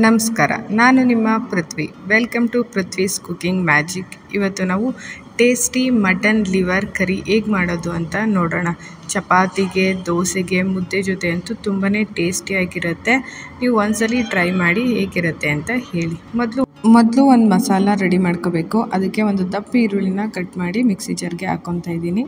ನಮಸ್ಕಾರ, ನಾನು ನಿಮ್ಮ Prithvi. Welcome to Prithvi's cooking magic. ಇವತ್ತು ನಾವು ಟೇಸ್ಟಿ ಮಟನ್ ಲಿವರ್ ಕರಿ ಹೇಗೆ ಮಾಡೋದು ಅಂತ ನೋಡೋಣ. ಚಪಾತಿಗೆ, ದೋಸೆಗೆ, ಮುದ್ದೆ ಜೊತೆ ಅಂತೂ ತುಂಬಾ ಟೇಸ್ಟಿಯಾಗಿರುತ್ತೆ. ನೀವು ಒಂದ್ಸಲಿ ಟ್ರೈ ಮಾಡಿ ಹೇಗಿರುತ್ತೆ ಅಂತ ಹೇಳಿ. ಮೊದಲು ಒಂದು ಮಸಾಲ ರೆಡಿ ಮಾಡ್ಕೋಬೇಕು. ಅದಕ್ಕೆ ಒಂದು ದಪ್ಪ ಈರುಳ್ಳಿನ ಕಟ್ ಮಾಡಿ ಮಿಕ್ಸಿ ಜಾರ್ಗೆ ಹಾಕ್ಕೊತಾ ಇದ್ದೀನಿ.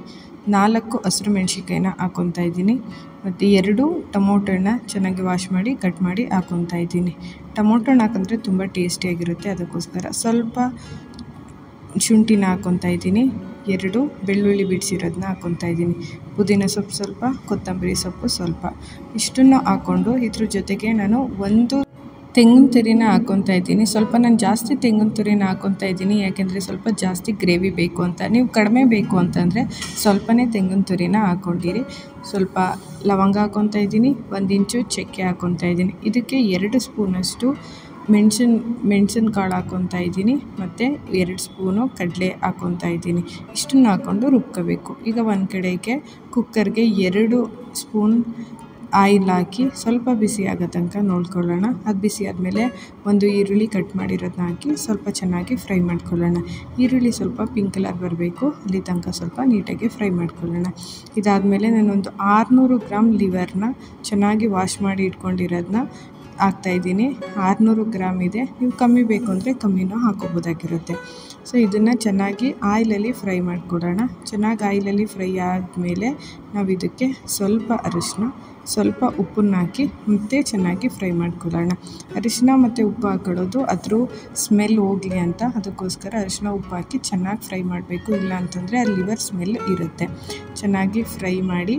4 ಹಸಿರು ಮೆಣಸಿನ್ಕಾಯಿನ ಹಾಕ್ಕೊತಾ ಇದ್ದೀನಿ ಮತ್ತು 2 ಟೊಮೊಟೊನ ಚೆನ್ನಾಗಿ ವಾಶ್ ಮಾಡಿ ಕಟ್ ಮಾಡಿ ಹಾಕ್ಕೊತಾ ಇದ್ದೀನಿ. ಟೊಮೊಟೊನ ಹಾಕಿದ್ರೆ ತುಂಬ ಟೇಸ್ಟಿಯಾಗಿರುತ್ತೆ. ಅದಕ್ಕೋಸ್ಕರ ಸ್ವಲ್ಪ ಶುಂಠಿನ ಹಾಕ್ಕೊತಾ ಇದ್ದೀನಿ. 2 ಬೆಳ್ಳುಳ್ಳಿ ಬಿಡಿಸಿರೋದನ್ನ ಹಾಕ್ಕೊತಾ ಇದ್ದೀನಿ. ಪುದೀನ ಸೊಪ್ಪು ಸ್ವಲ್ಪ, ಕೊತ್ತಂಬರಿ ಸೊಪ್ಪು ಸ್ವಲ್ಪ, ಇಷ್ಟನ್ನು ಹಾಕ್ಕೊಂಡು ಇದ್ರ ಜೊತೆಗೆ ನಾನು 1 ತೆಂಗಿನ ತುರಿನ ಹಾಕ್ಕೊತಾ ಇದ್ದೀನಿ. ಸ್ವಲ್ಪ ನಾನು ಜಾಸ್ತಿ ತೆಂಗಿನ ತುರಿನ ಹಾಕ್ಕೊತಾ ಇದ್ದೀನಿ, ಯಾಕೆಂದರೆ ಸ್ವಲ್ಪ ಜಾಸ್ತಿ ಗ್ರೇವಿ ಬೇಕು ಅಂತ. ನೀವು ಕಡಿಮೆ ಬೇಕು ಅಂತಂದರೆ ಸ್ವಲ್ಪನೇ ತೆಂಗಿನ ತುರಿನ ಹಾಕ್ಕೊಂಡಿರಿ. ಸ್ವಲ್ಪ ಲವಂಗ ಹಾಕ್ಕೊತಾ ಇದ್ದೀನಿ, 1 ಇಂಚು ಚಕ್ಕೆ ಹಾಕ್ಕೊತಾ ಇದ್ದೀನಿ. ಇದಕ್ಕೆ 2 ಸ್ಪೂನಷ್ಟು ಮೆಣಸಿನ ಕಾಳು ಹಾಕ್ಕೊತಾ ಇದ್ದೀನಿ ಮತ್ತು 2 ಸ್ಪೂನು ಕಡಲೆ ಹಾಕ್ಕೊತಾ ಇದ್ದೀನಿ. ಇಷ್ಟನ್ನು ಹಾಕ್ಕೊಂಡು ರುಬ್ಕೋಬೇಕು. ಈಗ ಒಂದು ಕಡೆಗೆ ಕುಕ್ಕರ್ಗೆ 2 ಸ್ಪೂನ್ ಆಯಿಲ್ ಹಾಕಿ ಸ್ವಲ್ಪ ಬಿಸಿ ಆಗೋ ತನಕ ನೋಡ್ಕೊಳ್ಳೋಣ. ಅದು ಬಿಸಿ ಆದಮೇಲೆ 1 ಈರುಳ್ಳಿ ಕಟ್ ಮಾಡಿರೋದನ್ನ ಹಾಕಿ ಸ್ವಲ್ಪ ಚೆನ್ನಾಗಿ ಫ್ರೈ ಮಾಡ್ಕೊಳ್ಳೋಣ. ಈರುಳ್ಳಿ ಸ್ವಲ್ಪ ಪಿಂಕ್ ಕಲರ್ ಬರಬೇಕು, ಅಲ್ಲಿ ತನಕ ಸ್ವಲ್ಪ ನೀಟಾಗಿ ಫ್ರೈ ಮಾಡ್ಕೊಳ್ಳೋಣ. ಇದಾದಮೇಲೆ ನಾನೊಂದು 600 ಗ್ರಾಮ್ ಲಿವರ್ನ ಚೆನ್ನಾಗಿ ವಾಶ್ ಮಾಡಿ ಇಟ್ಕೊಂಡಿರೋದನ್ನ ಹಾಕ್ತಾಯಿದ್ದೀನಿ. 600 ಗ್ರಾಮ್ ಇದೆ, ನೀವು ಕಮ್ಮಿ ಬೇಕು ಅಂದರೆ ಕಮ್ಮಿನೂ ಹಾಕೋಬೋದಾಗಿರುತ್ತೆ. ಸೊ ಇದನ್ನು ಚೆನ್ನಾಗಿ ಆಯಿಲಲ್ಲಿ ಫ್ರೈ ಮಾಡಿಕೊಡೋಣ. ಚೆನ್ನಾಗಿ ಆಯಿಲಲ್ಲಿ ಫ್ರೈ ಆದಮೇಲೆ ನಾವು ಇದಕ್ಕೆ ಸ್ವಲ್ಪ ಅರಿಶಿನ, ಸ್ವಲ್ಪ ಉಪ್ಪನ್ನ ಹಾಕಿ ಮತ್ತೆ ಚೆನ್ನಾಗಿ ಫ್ರೈ ಮಾಡ್ಕೊಳ್ಳೋಣ. ಅರಿಶಿನ ಮತ್ತು ಉಪ್ಪು ಹಾಕೊಳ್ಳೋದು ಅದ್ರ ಸ್ಮೆಲ್ ಹೋಗಲಿ ಅಂತ, ಅದಕ್ಕೋಸ್ಕರ ಅರಿಶಿನ ಉಪ್ಪು ಹಾಕಿ ಚೆನ್ನಾಗಿ ಫ್ರೈ ಮಾಡಬೇಕು. ಇಲ್ಲ ಅಂತಂದರೆ ಆ ಲಿವರ್ ಸ್ಮೆಲ್ ಇರುತ್ತೆ. ಚೆನ್ನಾಗಿ ಫ್ರೈ ಮಾಡಿ,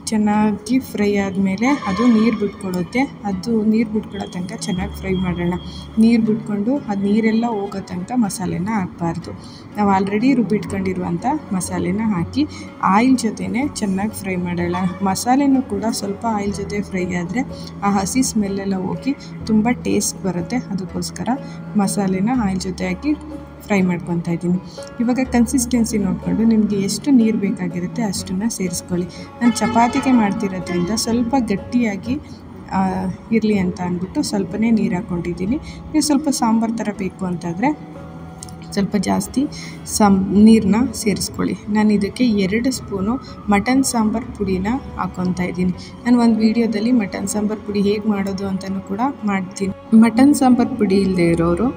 ಚೆನ್ನಾಗಿ ಫ್ರೈ ಆದಮೇಲೆ ಅದು ನೀರು ಬಿಟ್ಕೊಡುತ್ತೆ. ಅದು ನೀರು ಬಿಟ್ಕೊಳ್ಳೋ ತನಕ ಚೆನ್ನಾಗಿ ಫ್ರೈ ಮಾಡೋಣ. ನೀರು ಬಿಟ್ಕೊಂಡು ಅದು ನೀರೆಲ್ಲ ಹೋಗೋ ತನಕ ಮಸಾಲೆನ ಹಾಕಬಾರ್ದು. ನಾವು ಆಲ್ರೆಡಿ ರುಬ್ಬಿಟ್ಕೊಂಡಿರುವಂಥ ಮಸಾಲೆನ ಹಾಕಿ ಆಯಿಲ್ ಜೊತೆನೇ ಚೆನ್ನಾಗಿ ಫ್ರೈ ಮಾಡೋಣ. ಮಸಾಲೆನೂ ಕೂಡ ಸ್ವಲ್ಪ ಆಯಿಲ್ ಜೊತೆ ಫ್ರೈ ಆದರೆ ಆ ಹಸಿ ಸ್ಮೆಲ್ಲೆಲ್ಲ ಹೋಗಿ ತುಂಬ ಟೇಸ್ಟ್ ಬರುತ್ತೆ. ಅದಕ್ಕೋಸ್ಕರ ಮಸಾಲೆನ ಆಯಿಲ್ ಜೊತೆ ಹಾಕಿ ಫ್ರೈ ಮಾಡ್ಕೊತಾ ಇದ್ದೀನಿ. ಇವಾಗ ಕನ್ಸಿಸ್ಟೆನ್ಸಿ ನೋಡಿಕೊಂಡು ನಿಮಗೆ ಎಷ್ಟು ನೀರು ಬೇಕಾಗಿರುತ್ತೆ ಅಷ್ಟನ್ನು ಸೇರಿಸ್ಕೊಳ್ಳಿ. ನಾನು ಚಪಾತಿಗೆ ಮಾಡ್ತಿರೋದ್ರಿಂದ ಸ್ವಲ್ಪ ಗಟ್ಟಿಯಾಗಿ ಇರಲಿ ಅಂತ ಅಂದ್ಬಿಟ್ಟು ಸ್ವಲ್ಪನೇ ನೀರು ಹಾಕ್ಕೊಂಡಿದ್ದೀನಿ. ನೀವು ಸ್ವಲ್ಪ ಸಾಂಬಾರು ಥರ ಬೇಕು ಅಂತಂದರೆ ಸ್ವಲ್ಪ ಜಾಸ್ತಿ ನೀರನ್ನ ಸೇರಿಸ್ಕೊಳ್ಳಿ. ನಾನು ಇದಕ್ಕೆ 2 ಸ್ಪೂನು ಮಟನ್ ಸಾಂಬಾರು ಪುಡಿನ ಹಾಕ್ಕೊತಾ ಇದ್ದೀನಿ. ನಾನು ಒಂದು ವೀಡಿಯೋದಲ್ಲಿ ಮಟನ್ ಸಾಂಬಾರು ಪುಡಿ ಹೇಗೆ ಮಾಡೋದು ಅಂತಲೂ ಕೂಡ ಮಾಡ್ತೀನಿ. ಮಟನ್ ಸಾಂಬಾರು ಪುಡಿ ಇಲ್ಲದೆ ಇರೋರು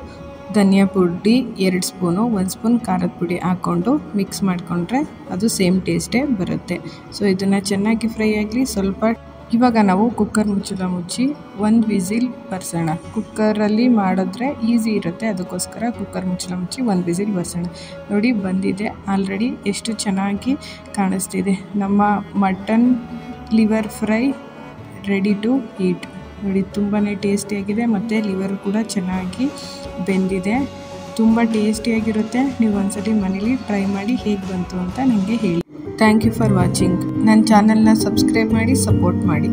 ಧನಿಯಾ ಪುಡಿ 2 ಸ್ಪೂನು, 1 ಸ್ಪೂನ್ ಖಾರದ ಪುಡಿ ಹಾಕ್ಕೊಂಡು ಮಿಕ್ಸ್ ಮಾಡಿಕೊಂಡ್ರೆ ಅದು ಸೇಮ್ ಟೇಸ್ಟೇ ಬರುತ್ತೆ. ಸೊ ಇದನ್ನು ಚೆನ್ನಾಗಿ ಫ್ರೈ ಆಗಲಿ. ಇವಾಗ ನಾವು ಕುಕ್ಕರ್ ಮುಚ್ಚಳ ಮುಚ್ಚಿ 1 ವಿಸಿಲ್ ಬರ್ಸೋಣ. ಕುಕ್ಕರಲ್ಲಿ ಮಾಡಿದ್ರೆ ಈಸಿ ಇರುತ್ತೆ, ಅದಕ್ಕೋಸ್ಕರ ಕುಕ್ಕರ್ ಮುಚ್ಚಳ ಮುಚ್ಚಿ 1 ವಿಸಿಲ್ ಬರ್ಸೋಣ. ನೋಡಿ ಬಂದಿದೆ ಆಲ್ರೆಡಿ, ಎಷ್ಟು ಚೆನ್ನಾಗಿ ಕಾಣಿಸ್ತಿದೆ. ನಮ್ಮ mutton liver fry ready to eat. ನೋಡಿ ತುಂಬಾ ಟೇಸ್ಟಿಯಾಗಿದೆ ಮತ್ತು ಲಿವರ್ ಕೂಡ ಚೆನ್ನಾಗಿ ಬೆಂದಿದೆ. ತುಂಬ ಟೇಸ್ಟಿಯಾಗಿರುತ್ತೆ. ನೀವು ಒಂದ್ಸಲಿ ಮನೇಲಿ ಟ್ರೈ ಮಾಡಿ ಹೇಗೆ ಬಂತು ಅಂತ ನನಗೆ ಹೇಳಿ. Thank you for watching. ನನ್ನ ಚಾನಲ್ನ ಸಬ್ಸ್ಕ್ರೈಬ್ ಮಾಡಿ, ಸಪೋರ್ಟ್ ಮಾಡಿ.